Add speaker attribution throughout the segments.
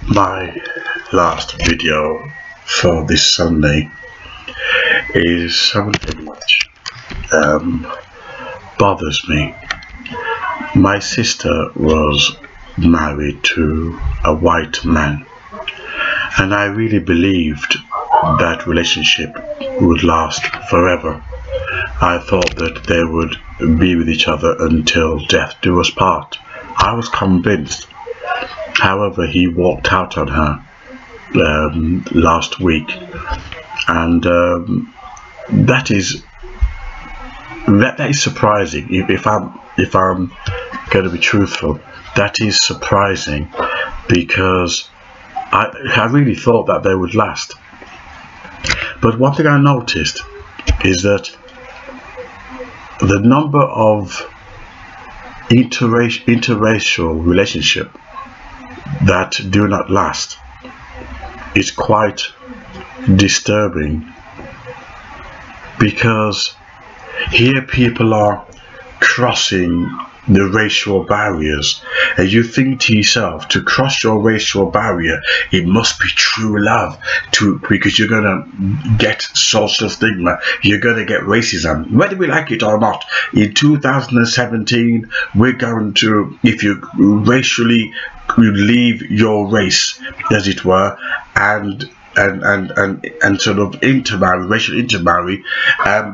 Speaker 1: My last video for this Sunday is something which bothers me. My sister was married to a white man, and I really believed that relationship would last forever. I thought that they would be with each other until death do us part. I was convinced. However, he walked out on her last week, and that is surprising. If I'm going to be truthful, that is surprising, because I really thought that they would last. But one thing I noticed is that the number of interracial relationship that do not last is quite disturbing, because here people are crossing the racial barriers, and you think to yourself, to cross your racial barrier it must be true love, because you're gonna get social stigma, you're gonna get racism, whether we like it or not. In 2017 we're going to, if you racially leave your race, as it were, and sort of intermarry, racial intermarry,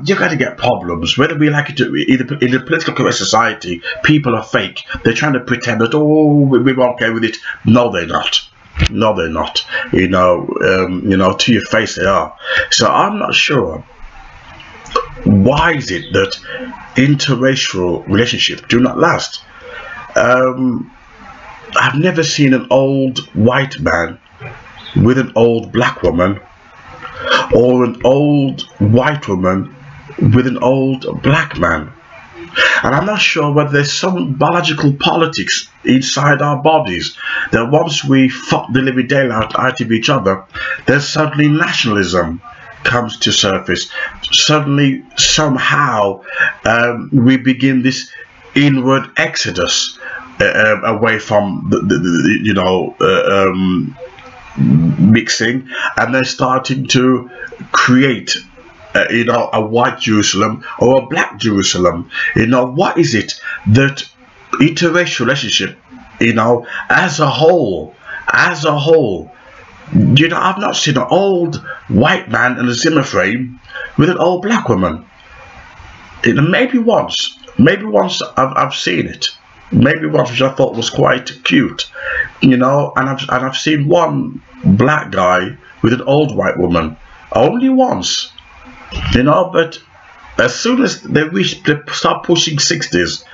Speaker 1: you're going to get problems, whether we like it or not. In a political correct society, people are fake. They're trying to pretend that, oh, we're okay with it. No, they're not. No, they're not. You know, to your face they are. So I'm not sure why is it that interracial relationships do not last. I've never seen an old white man with an old black woman, or an old white woman with an old black man. And I'm not sure whether there's some biological politics inside our bodies that once we fuck the living daylight out of each other, then suddenly nationalism comes to surface. Suddenly, somehow, we begin this inward exodus away from mixing, and they're starting to create a white Jerusalem or a black Jerusalem. What is it that interracial relationship, as a whole, I've not seen an old white man in a Zimmer frame with an old black woman. Maybe once I've seen it. Maybe once, which I thought was quite cute, and I've seen one black guy with an old white woman, only once, but as soon as they start pushing 60s,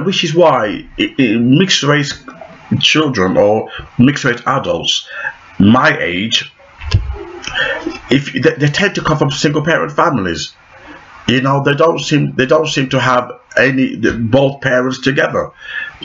Speaker 1: which is why mixed race children or mixed race adults my age, if they tend to come from single parent families. They don't seem to have both parents together.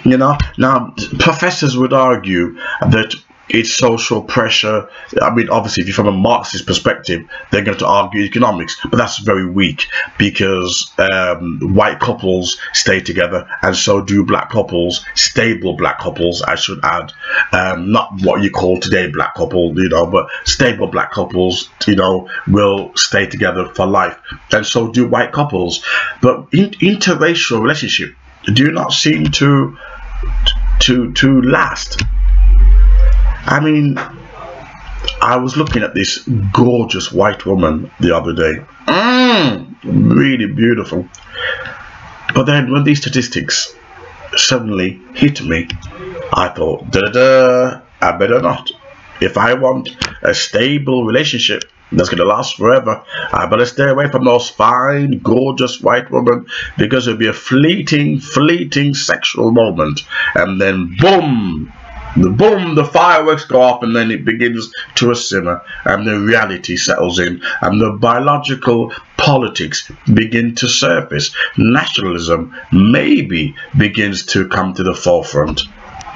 Speaker 1: Now professors would argue that it's social pressure. I mean, obviously, if you're from a Marxist perspective, they're going to argue economics, but that's very weak, because white couples stay together, and so do black couples, stable black couples, I should add, not what you call today black couple, but stable black couples, will stay together for life, and so do white couples. But interracial relationship do not seem to last. I mean, I was looking at this gorgeous white woman the other day. Really beautiful. But then when these statistics suddenly hit me, I thought, I better not. If I want a stable relationship that's going to last forever, I better stay away from those fine, gorgeous white women, because it'll be a fleeting sexual moment, and then boom, the fireworks go off, and then it begins to simmer, and the reality settles in, and the biological politics begin to surface. Nationalism maybe begins to come to the forefront.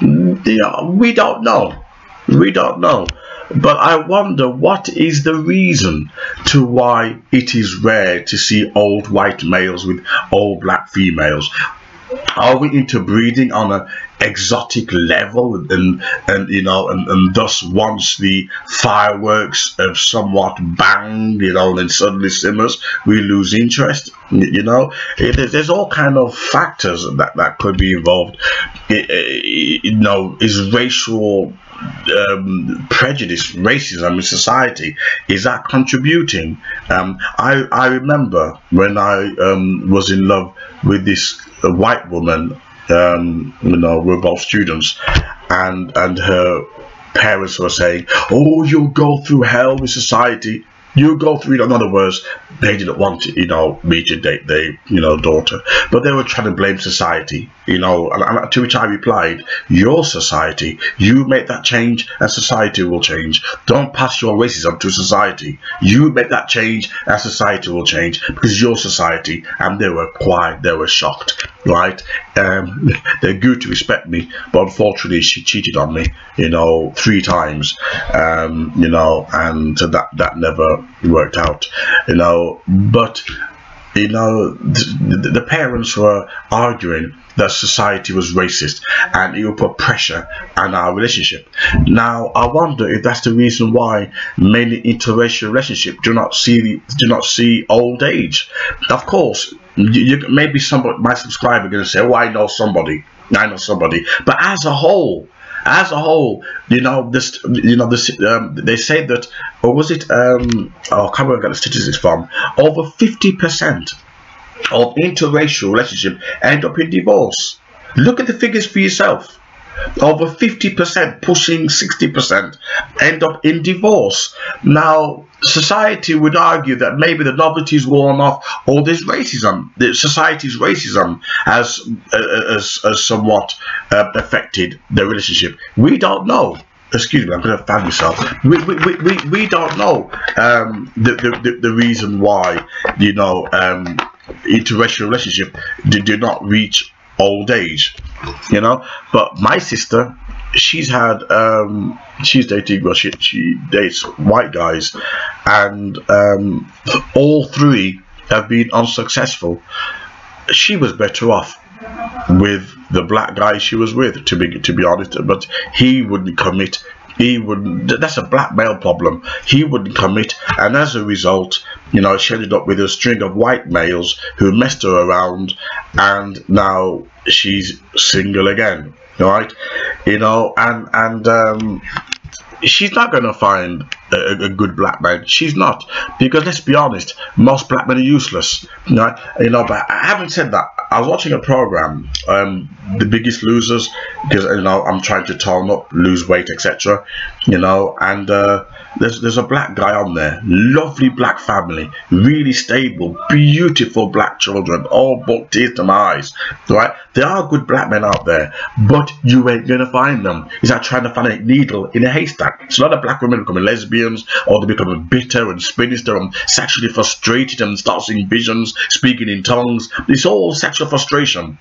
Speaker 1: We don't know. But I wonder, what is the reason to why it is rare to see old white males with old black females? Are we interbreeding on an exotic level, and you know, and thus once the fireworks have somewhat banged, you know, and then suddenly simmers, we lose interest. You know, there's all kind of factors that could be involved. You know, is racial prejudice, racism in society, is that contributing? I remember when I was in love with this white woman. You know, we're both students, and her parents were saying, "Oh, you'll go through hell with society. You go through it." In other words, they didn't want, you know, me to date their, you know, daughter, but they were trying to blame society, you know. And to which I replied, "Your society. You make that change, and society will change. Don't pass your racism to society. You make that change, and society will change, because your society." And they were quiet. They were shocked, right? They're good to respect me, but unfortunately, she cheated on me, you know, 3 times, you know, and that never worked out, you know. But you know, the parents were arguing that society was racist and it would put pressure on our relationship. Now, I wonder if that's the reason why many interracial relationships do not see old age. Of course, maybe somebody, my subscriber, going to say, "Oh, I know somebody," but as a whole, you know, this, you know, this, they say that, or was it, oh, I can't remember where I got the statistics from, over 50% of interracial relationships end up in divorce. Look at the figures for yourself. Over 50%, pushing 60%, end up in divorce. Now, society would argue that maybe the novelty's worn off, or there's racism. The society's racism has somewhat affected the relationship. We don't know. Excuse me, I'm going to fan myself. We don't know the reason why, you know, interracial relationship did not reach old age, you know. But my sister, she's had she's dating, well, she dates white guys, and all 3 have been unsuccessful. She was better off with the black guy she was with, to be honest, but he wouldn't commit. He wouldn't. That's a black male problem. He wouldn't commit, and as a result, you know, she ended up with a string of white males who messed her around, and now she's single again, right? You know, and she's not going to find a good black man. She's not, because let's be honest, most black men are useless, right? You know. But having said that, I was watching a program, The Biggest Losers, because, you know, I'm trying to tone up, lose weight, etc. You know, and there's a black guy on there, lovely black family, really stable, beautiful black children, all but tears to my eyes, right? There are good black men out there, but you ain't gonna find them. It's like trying to find a needle in a haystack. So a lot of black women becoming lesbians, or they become bitter and sinister and sexually frustrated and start seeing visions, speaking in tongues. It's all sexual frustration.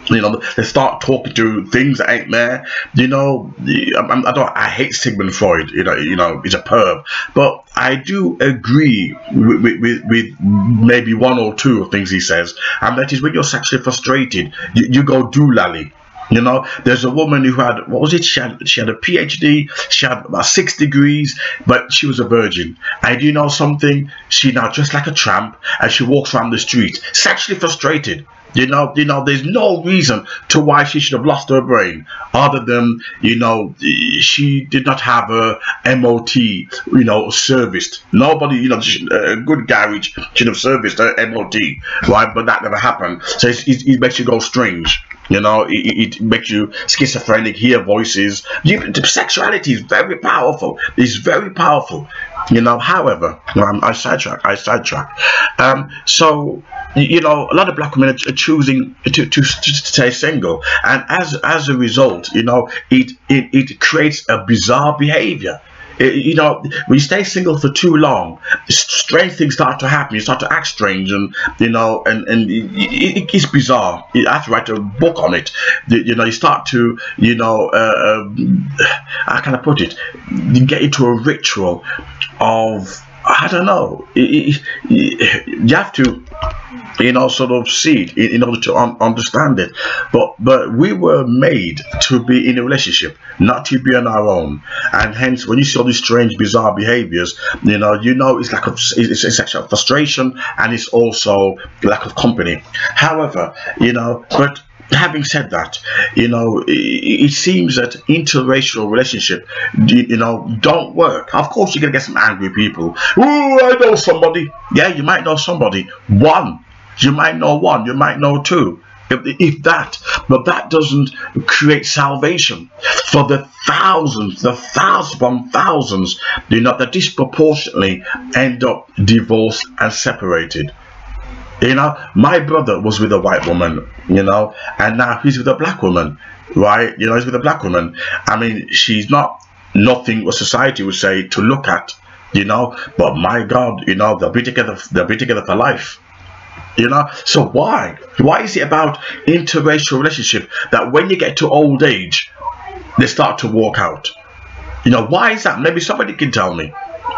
Speaker 1: You know, they start talking to things that ain't there. You know, I hate Sigmund Freud. You know, he's a perv. But I do agree with maybe 1 or 2 of things he says, and that is when you're sexually frustrated, you go doolally. You know, there's a woman who had, what was it? She had a PhD. She had about 6 degrees, but she was a virgin. And you know something? She now dressed like a tramp, and she walks around the street, sexually frustrated. You know, there's no reason to why she should have lost her brain, other than, you know, she did not have a MOT, you know, serviced. Nobody, you know, a good garage should have serviced her MOT, right? But that never happened. So it makes you go strange. You know, it makes you schizophrenic, hear voices. Sexuality is very powerful. It's very powerful. You know, however, I sidetrack. So, you know, a lot of black women are choosing to stay single, and as a result, you know, it creates a bizarre behavior. You know, when you stay single for too long, strange things start to happen. You start to act strange, and you know, and it's bizarre. You have to write a book on it. You know, you start to, you know, how can I put it? You get into a ritual of I don't know. You have to, sort of see it in order to understand it. But we were made to be in a relationship, not to be on our own. And hence, when you see all these strange, bizarre behaviors, it's like it's sexual frustration, and it's also lack of company. However, but having said that, it seems that interracial relationship, don't work. Of course, you're gonna get some angry people. Oh, I know somebody. Yeah, you might know somebody. One. You might know one. You might know two. If that, but that doesn't create salvation for the thousands upon thousands, that disproportionately end up divorced and separated. My brother was with a white woman, and now he's with a black woman, right? He's with a black woman. I mean, she's nothing what society would say to look at, but my God, they'll be together for life. So why is it about interracial relationship that when you get to old age they start to walk out? Why is that? Maybe somebody can tell me.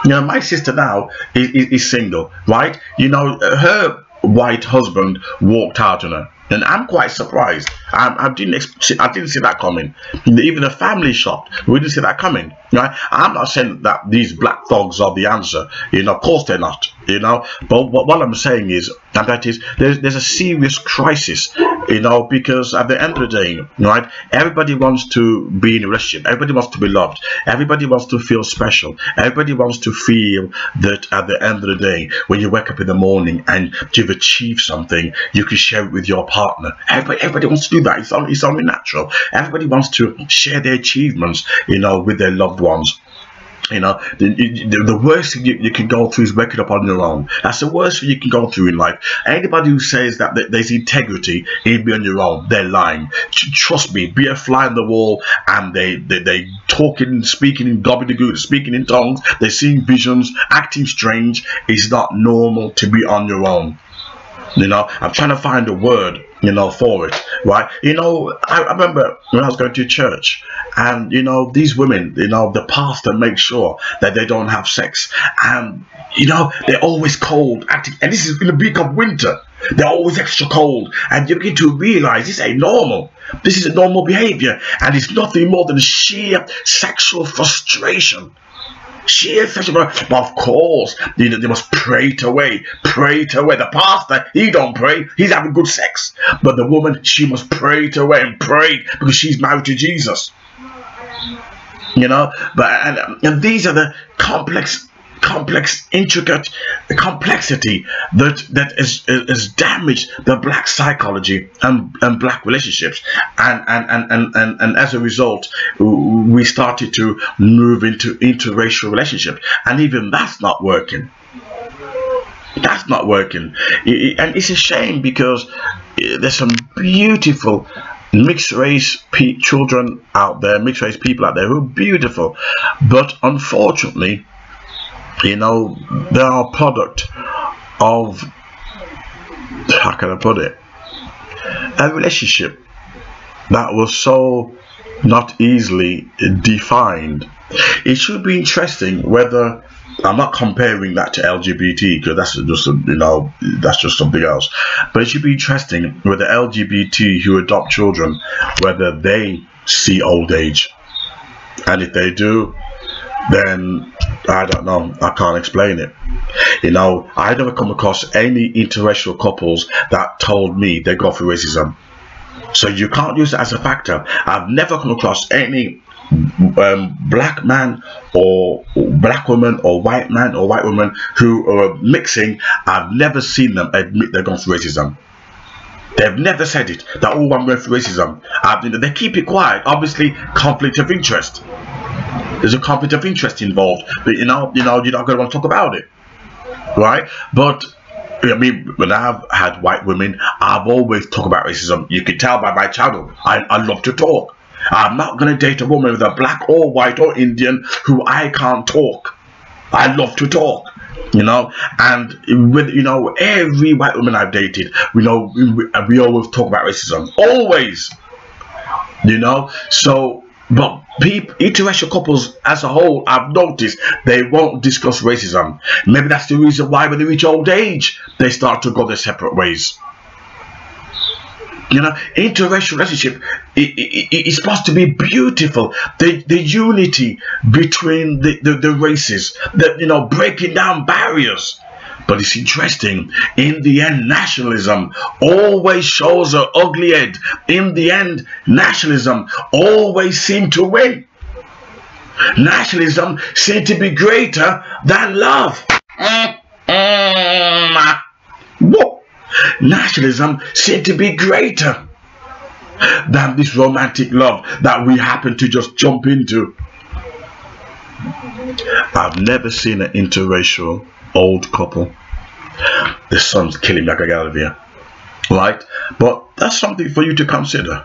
Speaker 1: My sister now is single, right? Her white husband walked out on her, and I'm quite surprised. I didn't see that coming. Even the family shocked. We didn't see that coming. Right? I'm not saying that these black thugs are the answer. Of course they're not. But what I'm saying is that there's a serious crisis. Because at the end of the day, right? Everybody wants to be in a relationship. Everybody wants to be loved. Everybody wants to feel special. Everybody wants to feel that at the end of the day, when you wake up in the morning and you've achieved something, you can share it with your partner. Everybody wants to do that. It's only natural. Everybody wants to share their achievements, with their loved ones. The worst thing you can go through is waking up on your own. That's the worst thing you can go through in life. Anybody who says that there's integrity in being on your own, they're lying. Trust me, be a fly on the wall, and they talking, speaking in gobbledygook, speaking in tongues, they're seeing visions, acting strange. It's not normal to be on your own. I'm trying to find a word, for it, right? I remember when I was going to church, and these women, the pastor makes sure that they don't have sex, and they're always cold, and this is in the peak of winter. They're always extra cold, and you begin to realize this ain't normal. This is a normal behavior, and it's nothing more than sheer sexual frustration. But of course, they must pray it away. The pastor, he don't pray, he's having good sex. But the woman, she must pray it away and pray because she's married to Jesus. But and these are the complex, intricate complexity that has damaged the black psychology and black relationships, and as a result we started to move into interracial relationships, and even that's not working. And it's a shame, because there's some beautiful mixed race children out there, mixed race people out there who are beautiful, but unfortunately they are a product of, how can I put it, a relationship that was so not easily defined. It should be interesting whether, I'm not comparing that to LGBT, because that's just something else, but it should be interesting whether LGBT who adopt children, whether they see old age, and if they do, then I don't know, I can't explain it. I never come across any interracial couples that told me they go through racism, so you can't use it as a factor. I've never come across any black man or black woman or white man or white woman who are mixing. I've never seen them admit they've gone through racism. They've never said it, that I'm going through racism. They keep it quiet. Obviously, conflict of interest. There's a conflict of interest involved, but you're not going to want to talk about it, right? But I mean, when I've had white women, I've always talked about racism. You can tell by my channel, I love to talk. I'm not going to date a woman with a black or white or Indian who I can't talk. I love to talk, and with every white woman I've dated, we always talk about racism, always, so But interracial couples as a whole, I've noticed, they won't discuss racism. Maybe that's the reason why when they reach old age, they start to go their separate ways. You know, interracial relationship is supposed to be beautiful. The unity between the races, you know, breaking down barriers. But it's interesting, in the end, nationalism always shows her ugly head. In the end, nationalism always seems to win. Nationalism seems to be greater than love. Whoa. Nationalism seems to be greater than this romantic love that we happen to just jump into. I've never seen an interracial old couple. The sun's killing me, I gotta get out of here. Right? But that's something for you to consider.